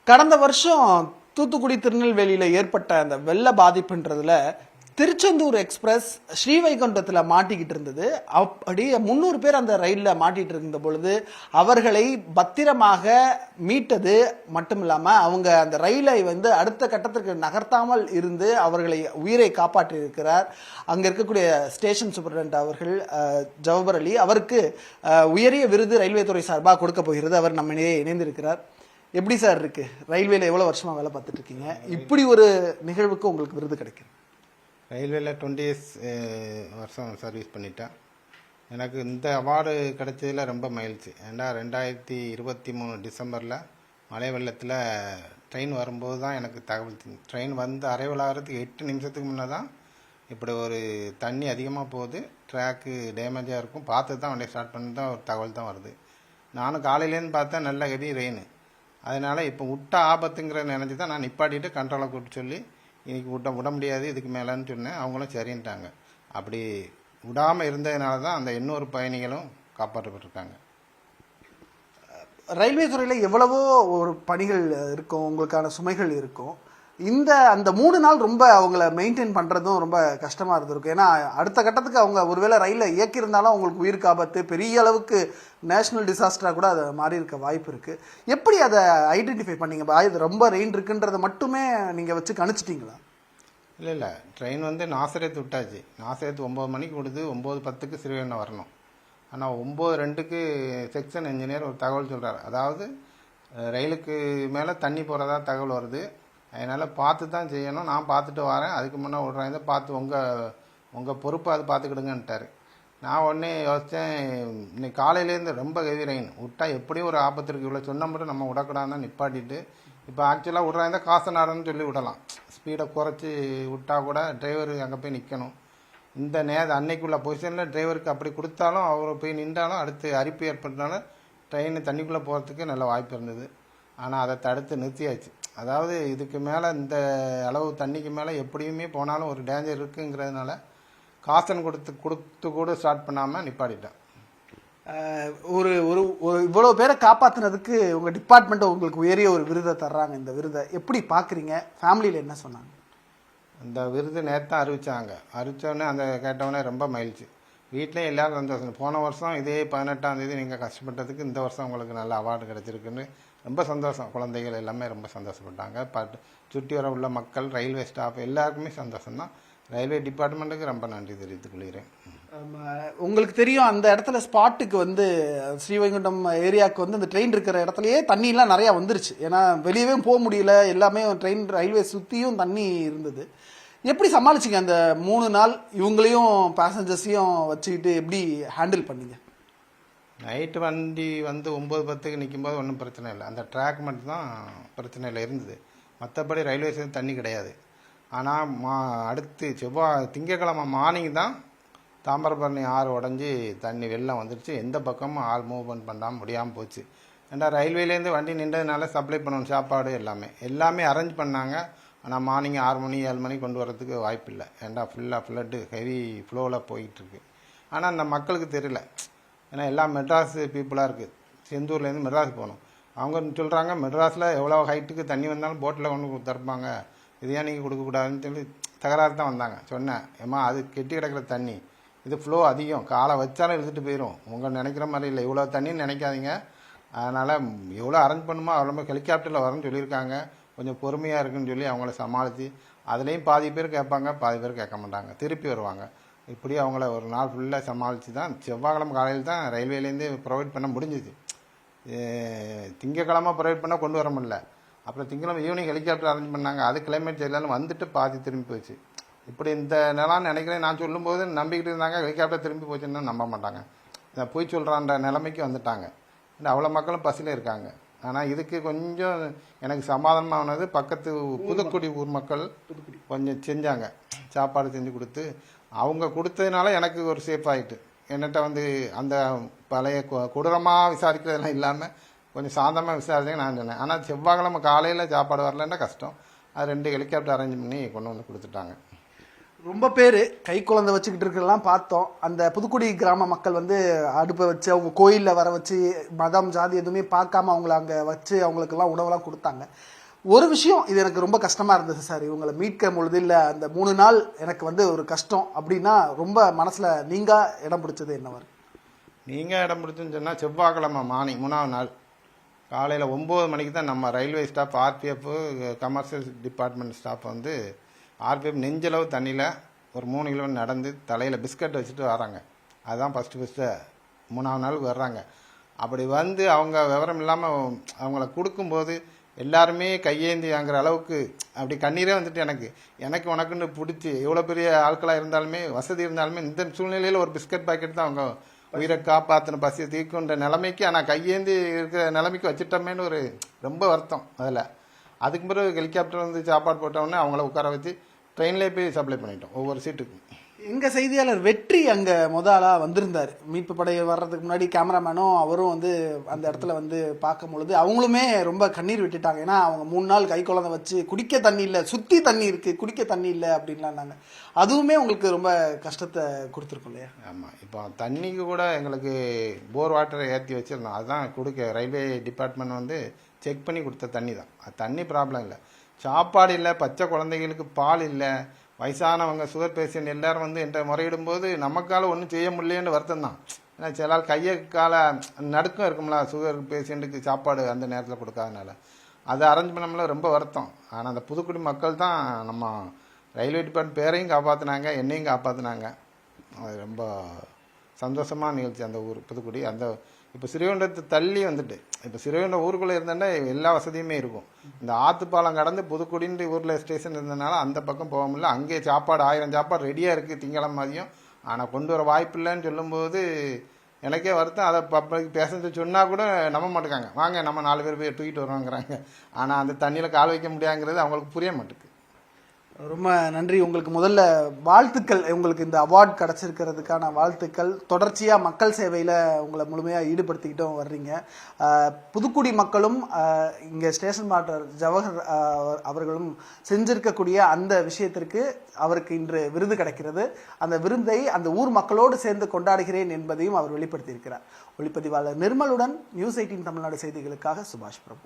கடந்த வருஷம் தூத்துக்குடி திருநெல்வேலியில ஏற்பட்ட அந்த வெள்ள பாதிப்புன்றதுல திருச்செந்தூர் எக்ஸ்பிரஸ் ஸ்ரீவைகுண்டத்தில் மாட்டிக்கிட்டு இருந்தது. அப்படியே 300 பேர் அந்த ரயிலில் மாட்டிட்டு இருந்த பொழுது அவர்களை பத்திரமாக மீட்டது மட்டும் இல்லாமல் அவங்க அந்த ரயிலை அடுத்த கட்டத்திற்கு நகர்த்தாமல் இருந்து அவர்களை உயிரை காப்பாற்றி இருக்கிறார். அங்கே இருக்கக்கூடிய ஸ்டேஷன் சூப்பரண்ட் அவர்கள் ஜவஹர் அலி அவருக்கு உயரிய விருது ரயில்வே துறை சார்பாக கொடுக்க போகிறது. அவர் நம்மிடையே இணைந்திருக்கிறார். எப்படி சார் இருக்கு? ரயில்வேல எவ்வளவு வருஷமா வேலை பார்த்துட்டு இருக்கீங்க, இப்படி ஒரு நிகழ்வுக்கு உங்களுக்கு விருது கிடைக்கும்? ரயில்வேல 20 இயர்ஸ் வருஷம் சர்வீஸ் பண்ணிட்டேன். எனக்கு இந்த அவார்டு கிடைச்சதில் ரொம்ப மகிழ்ச்சி. ஏன்னா 2023 டிசம்பரில் மழை வெள்ளத்தில் ட்ரெயின் வரும்போது தான் எனக்கு தகவல். ட்ரெயின் வந்து அரைவல் ஆகிறதுக்கு 8 நிமிஷத்துக்கு முன்னே தான் இப்படி ஒரு தண்ணி அதிகமாக போகுது, ட்ராக்கு டேமேஜாக இருக்கும், பார்த்து தான் வண்டியை ஸ்டார்ட் பண்ணி தான் ஒரு தகவல் தான் வருது. நானும் காலையிலேருந்து பார்த்தேன் நல்ல ஹெவி ரெயின். அதனால் இப்போ விட்ட ஆபத்துங்கிறத நினச்சி தான் நான் நிப்பாட்டிட்டு கண்ட்ரோலை கூப்பிட்டு சொல்லி இன்னைக்கு விட முடியாது இதுக்கு மேலேன்னு சொன்னேன். அவங்களும் சரின்ட்டாங்க. அப்படி விடாமல் இருந்ததுனால தான் அந்த 800 பயணிகளும் காப்பாற்றப்பட்டிருக்காங்க. ரயில்வே துறையில் எவ்வளவோ ஒரு பணிகள் இருக்கும், உங்களுக்கான சுமைகள் இருக்கும். அந்த 3 நாள் ரொம்ப அவங்கள மெயின்டைன் பண்ணுறதும் ரொம்ப கஷ்டமாக இருந்திருக்கும். ஏன்னா அடுத்த கட்டத்துக்கு அவங்க ஒருவேளை ரயிலில் இயக்கியிருந்தாலும் அவங்களுக்கு உயிருக்கு ஆபத்து, பெரிய அளவுக்கு நேஷனல் டிசாஸ்டராக கூட அதை மாறி இருக்க வாய்ப்பு இருக்குது. எப்படி அதை ஐடென்டிஃபை பண்ணீங்க? இது ரொம்ப ரெயின் இருக்குன்றதை மட்டுமே நீங்கள் வச்சு கணிச்சிட்டிங்களா? இல்லை, ட்ரெயின் வந்து நாசரேத்து விட்டாச்சு. நாசரேத்து 9 மணிக்கு விடுது, 9:10க்கு ஸ்ரீவைகுண்டம் வரணும். ஆனால் 9:02க்கு செக்ஷன் இன்ஜினியர் ஒரு தகவல் சொல்கிறார். அதாவது ரயிலுக்கு மேலே தண்ணி போகிறதா தகவல் வருது, அதனால் பார்த்து தான் செய்யணும், நான் பார்த்துட்டு வரேன், அதுக்கு முன்னே விட்றேன், இதை பார்த்து உங்கள் பொறுப்பை அது பார்த்துக்கிடுங்கன்ட்டார். நான் உடனே யோசித்தேன், இன்னைக்கு காலையிலேருந்து ரொம்ப ஹெவி ரெயின் விட்டால் எப்படியும் ஒரு ஆபத்து இருக்குது, இவ்வளோ சொன்ன மட்டும் நம்ம விடக்கூடாதுன்னு நிப்பாட்டிட்டு இப்போ ஆக்சுவலாக விட்றாங்க காசனாரன்னு சொல்லி விடலாம், ஸ்பீடை குறைச்சி விட்டால் கூட டிரைவர் அங்கே போய் நிற்கணும். இந்த அன்னைக்குள்ள பொசிஷனில் டிரைவருக்கு அப்படி கொடுத்தாலும் அவர் போய் நின்றாலும் அடுத்து அரிப்பு ஏற்பட்டாலும் ட்ரெயின் தண்ணிக்குள்ளே போகிறதுக்கு நல்ல வாய்ப்பு இருந்தது. ஆனால் அதை தடுத்து நிறுத்தியாச்சு. அதாவது இதுக்கு மேலே இந்த அளவு தண்ணிக்கு மேலே எப்படியுமே போனாலும் ஒரு டேஞ்சர் இருக்குங்கிறதுனால காசன் கொடுத்து கூட ஸ்டார்ட் பண்ணாமல் நிப்பாட்டிட்டேன். ஒரு ஒரு இவ்வளோ பேரை காப்பாற்றினதுக்கு உங்கள் டிபார்ட்மெண்ட்டை உங்களுக்கு உயரிய ஒரு விருதை தர்றாங்க. இந்த விருதை எப்படி பார்க்குறீங்க? ஃபேமிலியில் என்ன சொன்னாங்க? இந்த விருது நேற்று அறிவித்தாங்க. அறிவித்தோடனே அந்த கேட்டவொடனே ரொம்ப மகிழ்ச்சி. வீட்லேயும் எல்லோரும் சந்தோஷம். போன வருஷம் இதே 18ஆம் தேதி நீங்கள் கஷ்டப்பட்டதுக்கு இந்த வருஷம் உங்களுக்கு நல்ல அவார்டு கிடச்சிருக்குன்னு ரொம்ப சந்தோஷம். குழந்தைகள் எல்லாமே ரொம்ப சந்தோஷப்பட்டாங்க. சுற்றி வர உள்ள மக்கள், ரயில்வே ஸ்டாஃப் எல்லாருக்குமே சந்தோஷம்தான். ரயில்வே டிபார்ட்மெண்ட்டுக்கு ரொம்ப நன்றி தெரிவித்துக் கொள்கிறேன். உங்களுக்கு தெரியும், அந்த இடத்துல ஸ்பாட்டுக்கு ஸ்ரீவைகுண்டம் ஏரியாவுக்கு அந்த ட்ரெயின் இருக்கிற இடத்துலயே தண்ணியெலாம் நிறையா வந்துருச்சு. ஏன்னா வெளியவே போக முடியல, எல்லாமே ட்ரெயின் ரயில்வே சுற்றியும் தண்ணி இருந்தது. எப்படி சமாளிச்சிங்க அந்த 3 நாள்? இவங்களையும் பேசஞ்சர்ஸையும் வச்சுக்கிட்டு எப்படி ஹேண்டில் பண்ணீங்க? நைட்டு வண்டி 9:10க்கு நிற்கும்போது ஒன்றும் பிரச்சனை இல்லை, அந்த ட்ராக் மட்டும்தான் பிரச்சனை இல்லை இருந்தது. மற்றபடி ரயில்வே ஸ்டேஷன் தண்ணி கிடையாது. ஆனால் அடுத்து திங்கக்கிழமை மார்னிங் தான் தாமிரபரணி ஆறு உடஞ்சி தண்ணி வெள்ளம் வந்துடுச்சு. எந்த பக்கமும் ஆள் மூவ்மெண்ட் பண்ணாமல் முடியாமல் போச்சு. ஏன்னா ரயில்வேலேருந்து வண்டி நின்றதுனால சப்ளை பண்ணணும், சாப்பாடு எல்லாமே அரேஞ்ச் பண்ணாங்க. ஆனால் மார்னிங் 6 மணி 7 மணி கொண்டு வரதுக்கு வாய்ப்பு இல்லை. ஏன்னா ஃபுல்லாக ஃப்ளட்டு ஹெவி ஃப்ளோவில் போயிட்டுருக்கு. ஆனால் அந்த மக்களுக்கு தெரியல. ஏன்னா எல்லாம் மெட்ராஸ் பீப்புளாக இருக்குது. செந்தூர்லேருந்து மெட்ராஸ் போகணும். அவங்க சொல்கிறாங்க மெட்ராஸில் எவ்வளோ ஹைட்டுக்கு தண்ணி வந்தாலும் போட்டில் கொண்டு தரப்பாங்க, இது ஏன் நீங்கள் கொடுக்கக்கூடாதுன்னு சொல்லி தகராறு தான் வந்தாங்க. சொன்னேன், ஏம்மா அது கெட்டி கிடக்கிற தண்ணி, இது ஃப்ளோ அதிகம், காலை வச்சாலும் இழுத்துட்டு போயிடும், உங்கள் நினைக்கிற மாதிரி இல்லை, இவ்வளோ தண்ணின்னு நினைக்காதீங்க. அதனால் எவ்வளோ அரேஞ்ச் பண்ணுமோ அவ்வளோ ஹெலிகாப்டரில் வரணும்னு சொல்லியிருக்காங்க, கொஞ்சம் பொறுமையாக இருக்குன்னு சொல்லி அவங்கள சமாளித்து, அதுலேயும் பாதி பேர் கேட்பாங்க, பாதி பேர் கேட்க மாட்டாங்க, திருப்பி வருவாங்க. இப்படி அவங்கள ஒரு நாள் ஃபுல்லாக சமாளித்து தான் செவ்வாய்க்கிழமை காலையில் தான் ரயில்வேலேருந்து ப்ரொவைட் பண்ண முடிஞ்சிது. திங்கக்கிழமை ப்ரொவைட் பண்ணால் கொண்டு வர முடியல. அப்புறம் திங்கக்கிழமை ஈவினிங் ஹெலிகாப்டர் அரேஞ்ச் பண்ணாங்க. அது கிளைமேட் சரியில்லாமல் வந்துட்டு பாதி திரும்பி போச்சு. இப்படி இந்த நிலான்னு நினைக்கிறேன். நான் சொல்லும்போது நம்பிக்கிட்டு இருந்தாங்க, ஹெலிகாப்டர் திரும்பி போச்சுன்னு நம்ப மாட்டாங்க. போய் சொல்கிறான்ற நிலைமைக்கு வந்துட்டாங்க. அவ்வளோ மக்களும் பசியில் இருக்காங்க. ஆனால் இதுக்கு கொஞ்சம் எனக்கு சமாதானமானது பக்கத்து புதுக்குடி ஊர் மக்கள் கொஞ்சம் செஞ்சாங்க, சாப்பாடு செஞ்சு கொடுத்து. அவங்க கொடுத்ததுனால எனக்கு ஒரு சேஃப் ஆகிட்டு. என்கிட்ட அந்த பழைய கொடூரமாக விசாரிக்கிறதெல்லாம் இல்லாமல் கொஞ்சம் சாந்தமாக விசாரிச்சேங்க நான் சொன்னேன். ஆனால் செவ்வாய்க்கிழமை காலையில் சாப்பாடு வரலன்னா கஷ்டம். அது 2 ஹெலிகாப்டர் அரேஞ்ச் பண்ணி கொண்டு வந்து கொடுத்துட்டாங்க. ரொம்ப பேர் கை குழந்தை வச்சுக்கிட்டு இருக்கலாம் பார்த்தோம். அந்த புதுக்குடி கிராம மக்கள் வந்து அடுப்பை வச்சு அவங்க கோயிலில் வர வச்சு மதம் ஜாதி எதுவுமே பார்க்காம அவங்கள அங்கே வச்சு அவங்களுக்கெல்லாம் உணவெல்லாம் கொடுத்தாங்க. ஒரு விஷயம் இது எனக்கு ரொம்ப கஷ்டமாக இருந்தது சார், இவங்களை மீட்கும் பொழுது இல்லை அந்த 3 நாள் எனக்கு வந்து ஒரு கஷ்டம் அப்படின்னா ரொம்ப மனசில் நீங்கள் இடம் பிடிச்சது என்னவர்? நீங்கள் இடம் பிடிச்சுன்னு சொன்னால் செவ்வாய்க்கிழமை மார்னிங் 3ஆவது நாள் காலையில் 9 மணிக்கு தான் நம்ம railway staff, RPF, commercial department staff வந்து ஆர்பிஎஃப் நெஞ்சளவு தண்ணியில் ஒரு 3 கிலோமீட்டர் நடந்து தலையில் பிஸ்கட் வச்சுட்டு வராங்க. அதுதான் ஃபஸ்ட்டு 3ஆவது நாளுக்கு வர்றாங்க. அப்படி வந்து அவங்க விவரம் இல்லாமல் அவங்கள கொடுக்கும்போது எல்லாருமே கையேந்தி வாங்குற அளவுக்கு அப்படி கண்ணீரே வந்துட்டு எனக்கு உனக்குன்னு பிடிச்சி எவ்வளோ பெரிய ஆட்களாக இருந்தாலுமே வசதி இருந்தாலுமே இந்த சூழ்நிலையில் ஒரு பிஸ்கட் பாக்கெட் தான் அவங்க உயிரை காப்பாற்றின பசியை தீர்க்குன்ற நிலைமைக்கு, ஆனால் கையேந்தி இருக்கிற நிலைமைக்கு வச்சுட்டோமேன்னு ஒரு ரொம்ப வருத்தம். அதுக்கு பிறகு ஹெலிகாப்டர் வந்து சாப்பாடு போட்டோன்னே அவங்கள உட்கார வச்சு ட்ரெயின்லேயே போய் சப்ளை பண்ணிட்டோம் ஒவ்வொரு சீட்டுக்கும். எங்கள் செய்தியாளர் வெற்றி அங்கே ஆளாக வந்திருந்தார். மீட்பு படை வர்றதுக்கு முன்னாடி கேமராமேனும் அவரும் வந்து அந்த இடத்துல வந்து பார்க்கும் பொழுது அவங்களுமே ரொம்ப கண்ணீர் விட்டுட்டாங்க. ஏன்னா அவங்க 3 நாள் கை குழந்தை வச்சு குடிக்க தண்ணி இல்லை, சுற்றி தண்ணி இருக்குது, குடிக்க தண்ணி இல்லை அப்படின்லாம்னாங்க. அதுவுமே உங்களுக்கு ரொம்ப கஷ்டத்தை கொடுத்துருக்கும் இல்லையா? ஆமாம், இப்போ தண்ணிக்கு கூட எங்களுக்கு போர் வாட்டரை ஏற்றி வச்சுருந்தோம். அதுதான் கொடுக்க ரயில்வே டிபார்ட்மெண்ட் வந்து செக் பண்ணி கொடுத்த தண்ணி தான். அது தண்ணி ப்ராப்ளம் இல்லை, சாப்பாடு இல்லை, பச்சை குழந்தைங்களுக்கு பால் இல்லை, வயசானவங்க, சுகர் பேஷண்ட் எல்லாரும் வந்து என்கிட்ட முறையிடும்போது நமக்கால ஒன்றும் செய்ய முடியலன்னு வருத்தம் தான். ஏன்னா சில கையை கால நடுக்கம் இருக்கும்ல, சுகர் பேஷண்ட்டுக்கு சாப்பாடு அந்த நேரத்தில் கொடுக்காதனால அதை அரேஞ்ச் பண்ணோம்ல, ரொம்ப வருத்தம். ஆனால் அந்த புதுக்குடி மக்கள் தான் நம்ம ரயில்வே டிபார்ட்மெண்ட் பேரையும் காப்பாற்றினாங்க, என்னையும் காப்பாற்றினாங்க. அது ரொம்ப சந்தோஷமான நிகழ்ச்சி. அந்த ஊர் புதுக்குடி அந்த இப்போ ஸ்ரீவைகுண்டத்தை தள்ளி வந்துட்டு இப்போ ஸ்ரீவைகுண்டம் ஊருக்குள்ளே இருந்தேன்னா எல்லா வசதியுமே இருக்கும். இந்த ஆற்றுப்பாலம் கடந்து புதுக்குடின்ற ஊரில் ஸ்டேஷன் இருந்ததுனால அந்த பக்கம் போக முடியல. அங்கே சாப்பாடு 1000 சாப்பாடு ரெடியாக இருக்குது திங்கக்கிழமை மதியம். ஆனால் கொண்டு வர வாய்ப்பு இல்லைன்னு சொல்லும்போது எனக்கே வருத்தம். அதை பப்ளிக் பேசஞ்சர் சொன்னால் கூட நம்ப மாட்டேங்காங்க, வாங்க நம்ம 4 பேர் போய் தூக்கிட்டு வருவாங்கிறாங்க. ஆனால் அந்த தண்ணியில் கால் வைக்க முடியாங்கிறது அவங்களுக்கு புரிய மாட்டேங்குது. ரொம்ப நன்றி. உங்களுக்கு முதல்ல வாழ்த்துக்கள். உங்களுக்கு இந்த அவார்டு கிடைச்சிருக்கிறதுக்கான வாழ்த்துக்கள். தொடர்ச்சியாக மக்கள் சேவையில் உங்களை முழுமையாக ஈடுபடுத்திக்கிட்டும் வர்றீங்க. புதுக்குடி மக்களும் இங்கே ஸ்டேஷன் மாஸ்டர் ஜவஹர் அவர்களும் செஞ்சிருக்கக்கூடிய அந்த விஷயத்திற்கு அவருக்கு இன்று விருது கிடைக்கிறது. அந்த விருதை அந்த ஊர் மக்களோடு சேர்ந்து கொண்டாடுகிறேன் என்பதையும் அவர் வெளிப்படுத்தியிருக்கிறார். ஒளிப்பதிவாளர் நிர்மலுடன் நியூஸ் 18 தமிழ்நாடு செய்திகளுக்காக சுபாஷ் பிரபு.